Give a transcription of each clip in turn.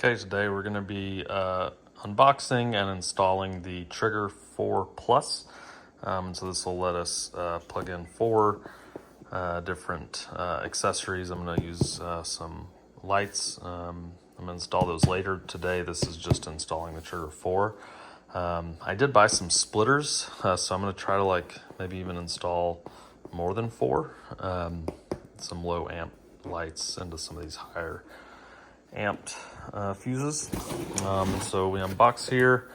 Okay, today we're going to be unboxing and installing the Trigger 4 Plus. So this will let us plug in four different accessories. I'm going to use some lights. I'm going to install those later. Today this is just installing the Trigger 4. I did buy some splitters, so I'm going to try to maybe even install more than four. Some low amp lights into some of these higher amped fuses. So we unbox here,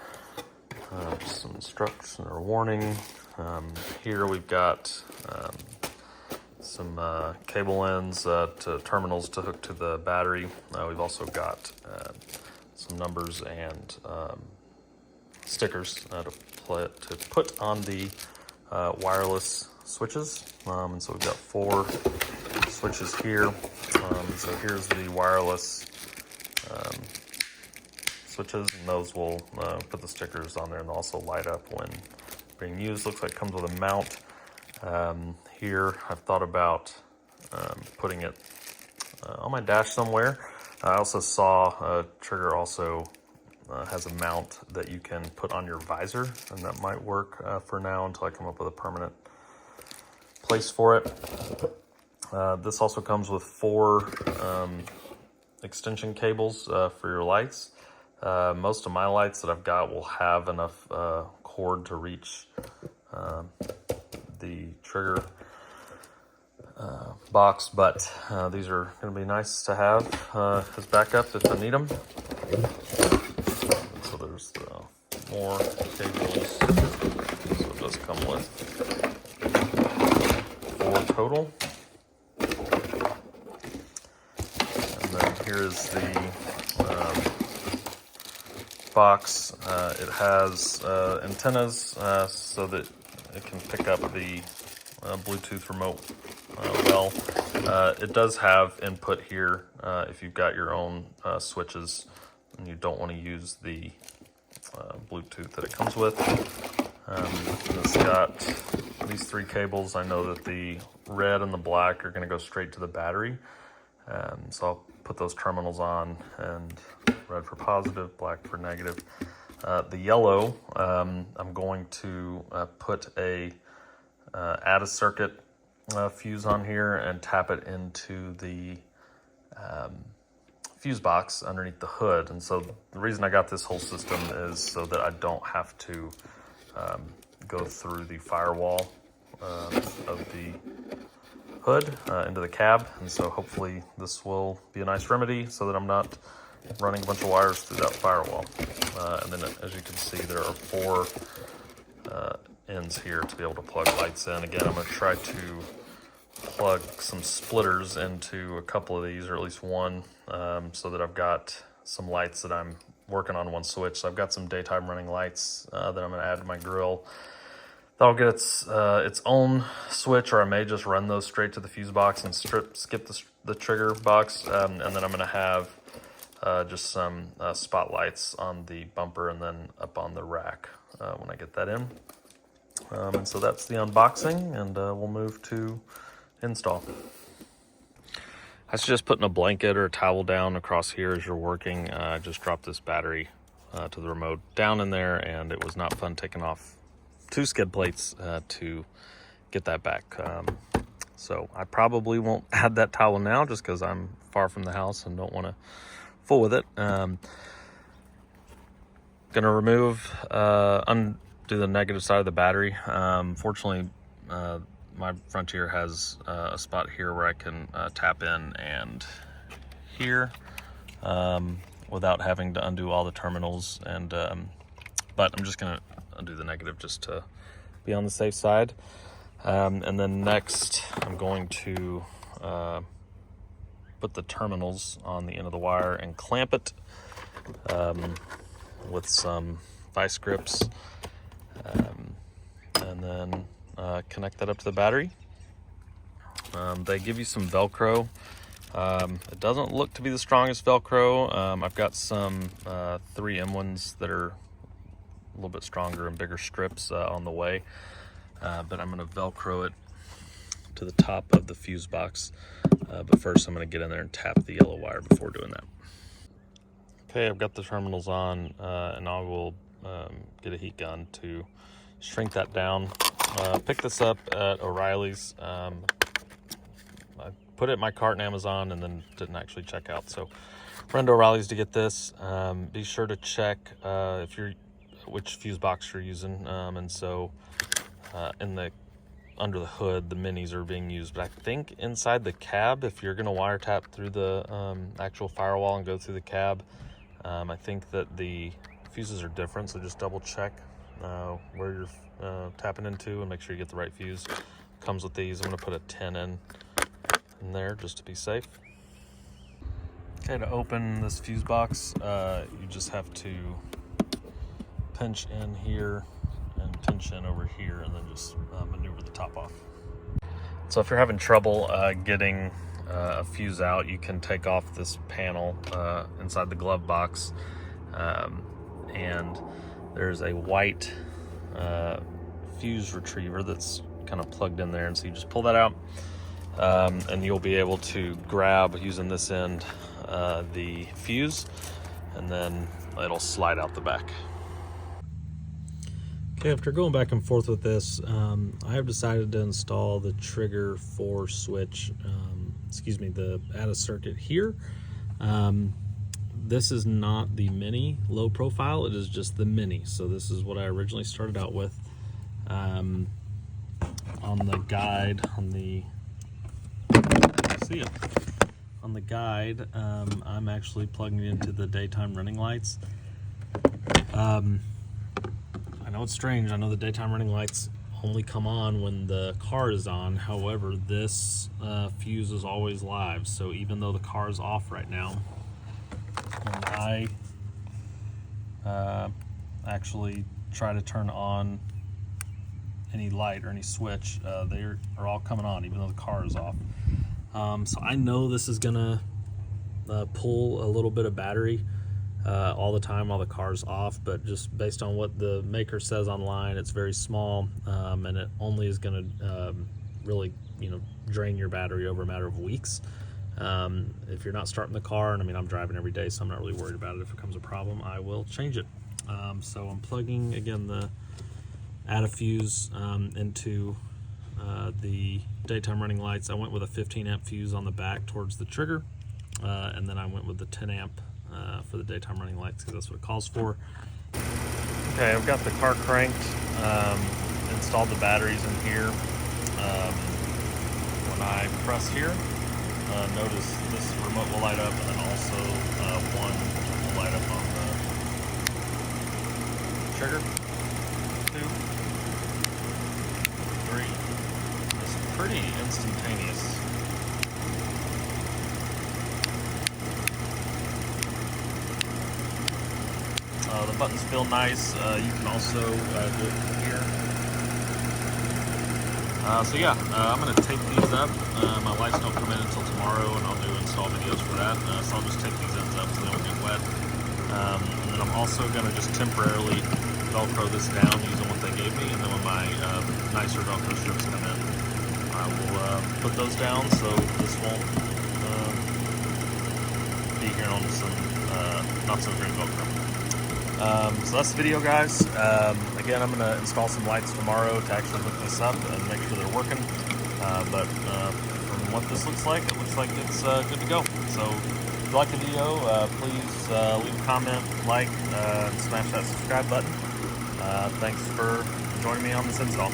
some instruction or warning. Here we've got some cable ends to terminals to hook to the battery. We've also got some numbers and stickers to put on the wireless switches. And so we've got four switches here. So here's the wireless switches, and those will put the stickers on there and also light up when being used. Looks like it comes with a mount. Here I've thought about putting it on my dash somewhere. I also saw Trigger also has a mount that you can put on your visor, and that might work for now until I come up with a permanent place for it. This also comes with four extension cables for your lights. Most of my lights that I've got will have enough cord to reach the Trigger box, but these are going to be nice to have as backup if I need them. So there's more cables. So it does come with four total. Here is the box. It has antennas so that it can pick up the Bluetooth remote well. It does have input here if you've got your own switches and you don't want to use the Bluetooth that it comes with. It's got these three cables. I know that the red and the black are going to go straight to the battery. So I'll put those terminals on, and red for positive, black for negative. The yellow, I'm going to put add a circuit fuse on here and tap it into the fuse box underneath the hood. And so the reason I got this whole system is so that I don't have to go through the firewall of the hood into the cab, and so hopefully this will be a nice remedy so that I'm not running a bunch of wires through that firewall. And then as you can see, there are four ends here to be able to plug lights in. Again, I'm going to try to plug some splitters into a couple of these, or at least one, so that I've got some lights that I'm working on one switch. So I've got some daytime running lights that I'm going to add to my grill. That'll get its own switch, or I may just run those straight to the fuse box and skip the Trigger box. And then I'm going to have just some spotlights on the bumper and then up on the rack when I get that in. And so that's the unboxing, and we'll move to install. I suggest putting a blanket or a towel down across here as you're working. I just dropped this battery to the remote down in there, and it was not fun taking off two skid plates to get that back. So I probably won't add that towel now just because I'm far from the house and don't want to fool with it. Gonna undo the negative side of the battery. Fortunately, my Frontier has a spot here where I can tap in and here without having to undo all the terminals. And but I'm just gonna undo the negative just to be on the safe side. And then next I'm going to put the terminals on the end of the wire and clamp it with some vice grips, and then connect that up to the battery. They give you some Velcro. It doesn't look to be the strongest Velcro. I've got some 3M ones that are a little bit stronger and bigger strips on the way, but I'm going to Velcro it to the top of the fuse box. But first I'm going to get in there and tap the yellow wire before doing that. Okay, I've got the terminals on, and I will get a heat gun to shrink that down. Pick this up at O'Reilly's. I put it in my cart in Amazon and then didn't actually check out. So run to O'Reilly's to get this. Be sure to check which fuse box you're using. And so under the hood, the minis are being used. But I think inside the cab, if you're going to wire tap through the actual firewall and go through the cab, I think that the fuses are different. So just double check where you're tapping into and make sure you get the right fuse. Comes with these. I'm going to put a 10 in there just to be safe. Okay, to open this fuse box, you just have to pinch in here and pinch in over here, and then just maneuver the top off. So if you're having trouble getting a fuse out, you can take off this panel inside the glove box, and there's a white fuse retriever that's kind of plugged in there, and so you just pull that out, and you'll be able to grab, using this end, the fuse, and then it'll slide out the back. Okay, after going back and forth with this, I have decided to install the trigger 4 switch, the add a circuit here. This is not the mini low profile, it is just the mini. So this is what I originally started out with. On the guide, on the guide, I'm actually plugging it into the daytime running lights. I know it's strange. I know the daytime running lights only come on when the car is on. However, this fuse is always live. So even though the car is off right now, when I actually try to turn on any light or any switch, they are all coming on even though the car is off. So I know this is gonna pull a little bit of battery all the time while the car's off, but just based on what the maker says online, it's very small, and it only is going to really, drain your battery over a matter of weeks. If you're not starting the car, and I mean, I'm driving every day, so I'm not really worried about it. If it becomes a problem, I will change it. So I'm plugging, again, the add a fuse into the daytime running lights. I went with a 15 amp fuse on the back towards the trigger, and then I went with the 10 amp for the daytime running lights because that's what it calls for. Okay, I've got the car cranked, installed the batteries in here. When I press here, notice this remote will light up, and then also one will light up on the trigger. 2, 3. It's pretty instantaneous. The buttons feel nice. You can also do it from here. So yeah, I'm going to tape these up. My lights don't come in until tomorrow, and I'll do install videos for that. So I'll just tape these ends up so they don't get wet. And then I'm also going to just temporarily Velcro this down using what they gave me, and then when my nicer Velcro strips come in, I will put those down so this won't be here on some not so great Velcro. So that's the video, guys. Again, I'm going to install some lights tomorrow to actually hook this up and make sure they're working. But from what this looks like, it looks like it's good to go. So if you like the video, please leave a comment, like, and smash that subscribe button. Thanks for joining me on this install.